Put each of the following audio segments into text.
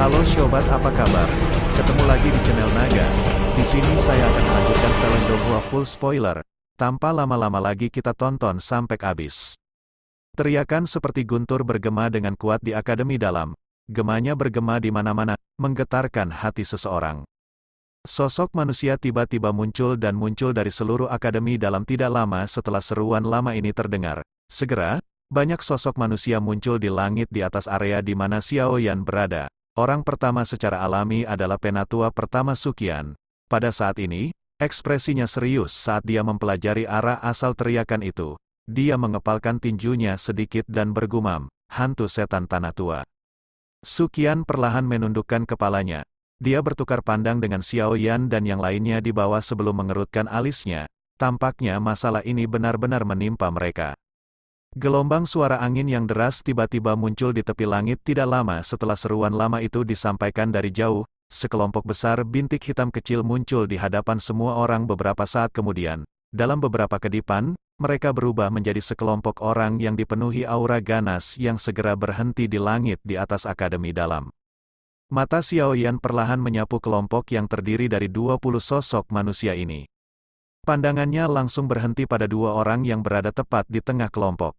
Halo sobat, apa kabar? Ketemu lagi di channel Naga. Di sini saya akan melanjutkan film Donghua full spoiler. Tanpa lama-lama lagi kita tonton sampai habis. Teriakan seperti guntur bergema dengan kuat di Akademi Dalam. Gemanya bergema di mana-mana, menggetarkan hati seseorang. Sosok manusia tiba-tiba muncul dan muncul dari seluruh Akademi Dalam tidak lama setelah seruan lama ini terdengar. Segera, banyak sosok manusia muncul di langit di atas area di mana Xiao Yan berada. Orang pertama secara alami adalah penatua pertama Suqian. Pada saat ini, ekspresinya serius saat dia mempelajari arah asal teriakan itu. Dia mengepalkan tinjunya sedikit dan bergumam, hantu setan tanah tua. Suqian perlahan menundukkan kepalanya. Dia bertukar pandang dengan Xiao Yan dan yang lainnya di bawah sebelum mengerutkan alisnya. Tampaknya masalah ini benar-benar menimpa mereka. Gelombang suara angin yang deras tiba-tiba muncul di tepi langit tidak lama setelah seruan lama itu disampaikan dari jauh. Sekelompok besar bintik hitam kecil muncul di hadapan semua orang beberapa saat kemudian. Dalam beberapa kedipan, mereka berubah menjadi sekelompok orang yang dipenuhi aura ganas yang segera berhenti di langit di atas Akademi Dalam. Mata Xiao Yan perlahan menyapu kelompok yang terdiri dari 20 sosok manusia ini. Pandangannya langsung berhenti pada dua orang yang berada tepat di tengah kelompok.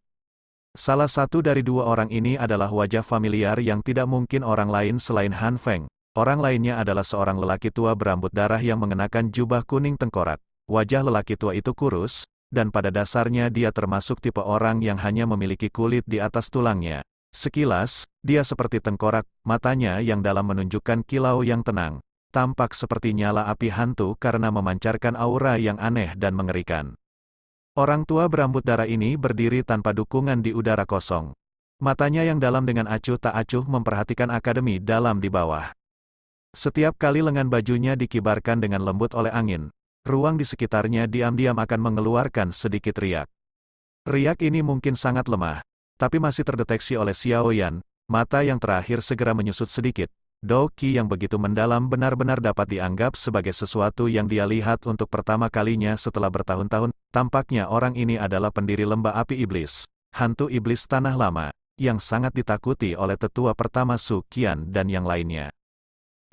Salah satu dari dua orang ini adalah wajah familiar yang tidak mungkin orang lain selain Han Feng. Orang lainnya adalah seorang lelaki tua berambut darah yang mengenakan jubah kuning tengkorak. Wajah lelaki tua itu kurus, dan pada dasarnya dia termasuk tipe orang yang hanya memiliki kulit di atas tulangnya. Sekilas, dia seperti tengkorak, matanya yang dalam menunjukkan kilau yang tenang. Tampak seperti nyala api hantu karena memancarkan aura yang aneh dan mengerikan. Orang tua berambut darah ini berdiri tanpa dukungan di udara kosong. Matanya yang dalam dengan acuh tak acuh memperhatikan Akademi Dalam di bawah. Setiap kali lengan bajunya dikibarkan dengan lembut oleh angin, ruang di sekitarnya diam-diam akan mengeluarkan sedikit riak. Riak ini mungkin sangat lemah, tapi masih terdeteksi oleh Xiao Yan. Mata yang terakhir segera menyusut sedikit. Do Qi yang begitu mendalam benar-benar dapat dianggap sebagai sesuatu yang dia lihat untuk pertama kalinya setelah bertahun-tahun. Tampaknya orang ini adalah pendiri lembah api iblis, hantu iblis tanah lama, yang sangat ditakuti oleh tetua pertama Suqian dan yang lainnya.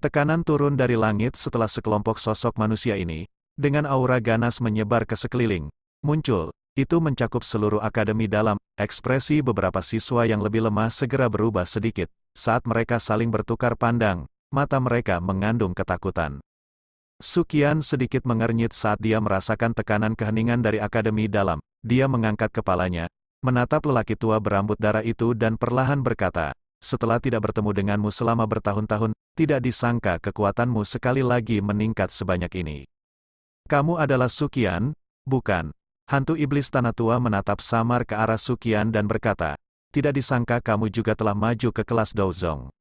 Tekanan turun dari langit setelah sekelompok sosok manusia ini, dengan aura ganas menyebar ke sekeliling, muncul. Itu mencakup seluruh Akademi Dalam. Ekspresi beberapa siswa yang lebih lemah segera berubah sedikit. Saat mereka saling bertukar pandang, mata mereka mengandung ketakutan. Suqian sedikit mengernyit saat dia merasakan tekanan keheningan dari Akademi Dalam. Dia mengangkat kepalanya, menatap lelaki tua berambut darah itu dan perlahan berkata, "Setelah tidak bertemu denganmu selama bertahun-tahun, tidak disangka kekuatanmu sekali lagi meningkat sebanyak ini. Kamu adalah Suqian, bukan?" Hantu iblis tanah tua menatap samar ke arah Suqian dan berkata, "Tidak disangka kamu juga telah maju ke kelas Douzong.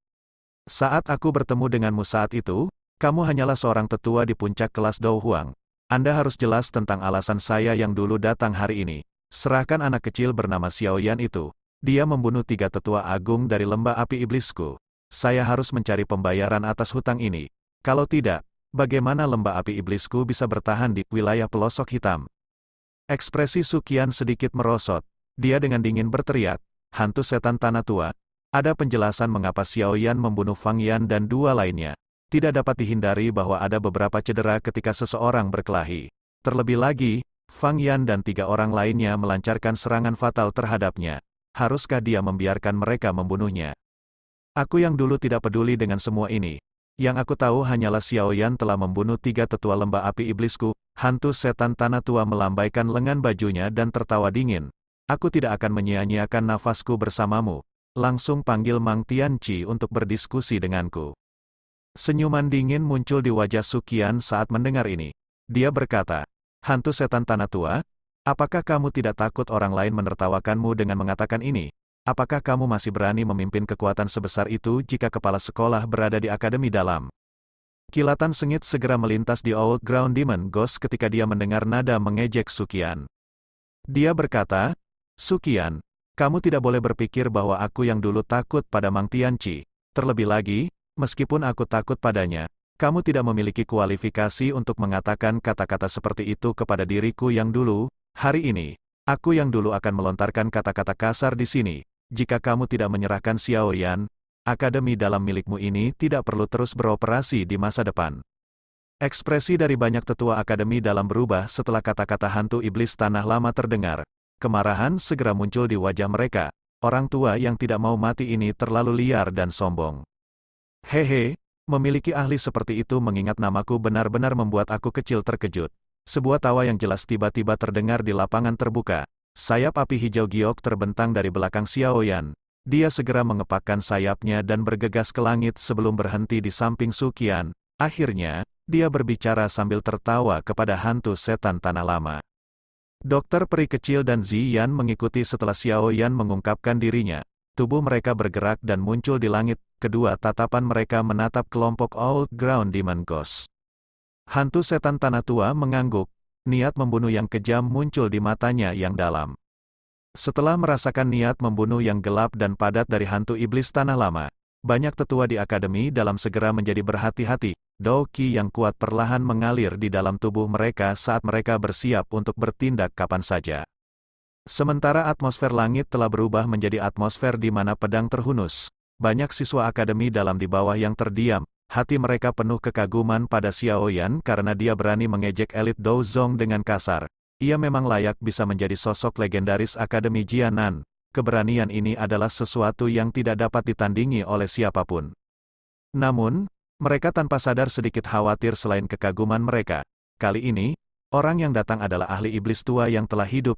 Saat aku bertemu denganmu saat itu, kamu hanyalah seorang tetua di puncak kelas Douhuang. Anda harus jelas tentang alasan saya yang dulu datang hari ini. Serahkan anak kecil bernama Xiao Yan itu. Dia membunuh 3 tetua agung dari lembah api iblisku. Saya harus mencari pembayaran atas hutang ini. Kalau tidak, bagaimana lembah api iblisku bisa bertahan di wilayah pelosok hitam?" Ekspresi Suqian sedikit merosot. Dia dengan dingin berteriak, "Hantu setan tanah tua, ada penjelasan mengapa Xiao Yan membunuh Fang Yan dan 2 lainnya. Tidak dapat dihindari bahwa ada beberapa cedera ketika seseorang berkelahi. Terlebih lagi, Fang Yan dan 3 orang lainnya melancarkan serangan fatal terhadapnya. Haruskah dia membiarkan mereka membunuhnya? Aku yang dulu tidak peduli dengan semua ini. Yang aku tahu hanyalah Xiao Yan telah membunuh 3 tetua lembah api iblisku." Hantu setan tanah tua melambaikan lengan bajunya dan tertawa dingin. "Aku tidak akan menyia-nyiakan nafasku bersamamu. Langsung panggil Mang Tianqi untuk berdiskusi denganku." Senyuman dingin muncul di wajah Suqian saat mendengar ini. Dia berkata, "Hantu setan tanah tua, apakah kamu tidak takut orang lain menertawakanmu dengan mengatakan ini? Apakah kamu masih berani memimpin kekuatan sebesar itu jika kepala sekolah berada di Akademi Dalam?" Kilatan sengit segera melintas di Old Ground Demon Ghost ketika dia mendengar nada mengejek Suqian. Dia berkata, "Suqian, kamu tidak boleh berpikir bahwa aku yang dulu takut pada Mang Tianqi. Terlebih lagi, meskipun aku takut padanya, kamu tidak memiliki kualifikasi untuk mengatakan kata-kata seperti itu kepada diriku yang dulu. Hari ini, aku yang dulu akan melontarkan kata-kata kasar di sini. Jika kamu tidak menyerahkan Xiao Yan, akademi dalam milikmu ini tidak perlu terus beroperasi di masa depan. Ekspresi dari banyak tetua akademi dalam berubah setelah kata-kata hantu iblis tanah lama terdengar. Kemarahan segera muncul di wajah mereka. Orang tua yang tidak mau mati ini terlalu liar dan sombong. Hehe, memiliki ahli seperti itu mengingat namaku benar-benar membuat aku kecil terkejut. Sebuah tawa yang jelas tiba-tiba terdengar di lapangan terbuka. Sayap api hijau giok terbentang dari belakang Xiaoyan. Dia segera mengepakkan sayapnya dan bergegas ke langit sebelum berhenti di samping Suqian. Akhirnya, dia berbicara sambil tertawa kepada hantu setan tanah lama. Dokter peri kecil dan Ziyan mengikuti setelah Xiaoyan mengungkapkan dirinya. Tubuh mereka bergerak dan muncul di langit. Kedua tatapan mereka menatap kelompok Old Ground Demon Ghost. Hantu setan tanah tua mengangguk. Niat membunuh yang kejam muncul di matanya yang dalam. Setelah merasakan niat membunuh yang gelap dan padat dari hantu iblis tanah lama, banyak tetua di akademi dalam segera menjadi berhati-hati. Dao Qi yang kuat perlahan mengalir di dalam tubuh mereka saat mereka bersiap untuk bertindak kapan saja. Sementara atmosfer langit telah berubah menjadi atmosfer di mana pedang terhunus. Banyak siswa akademi dalam di bawah yang terdiam. Hati mereka penuh kekaguman pada Xiaoyan karena dia berani mengejek elit Dou Zong dengan kasar. Ia memang layak bisa menjadi sosok legendaris Akademi Jianan. Keberanian ini adalah sesuatu yang tidak dapat ditandingi oleh siapapun. Namun, mereka tanpa sadar sedikit khawatir selain kekaguman mereka. Kali ini, orang yang datang adalah ahli iblis tua yang telah hidup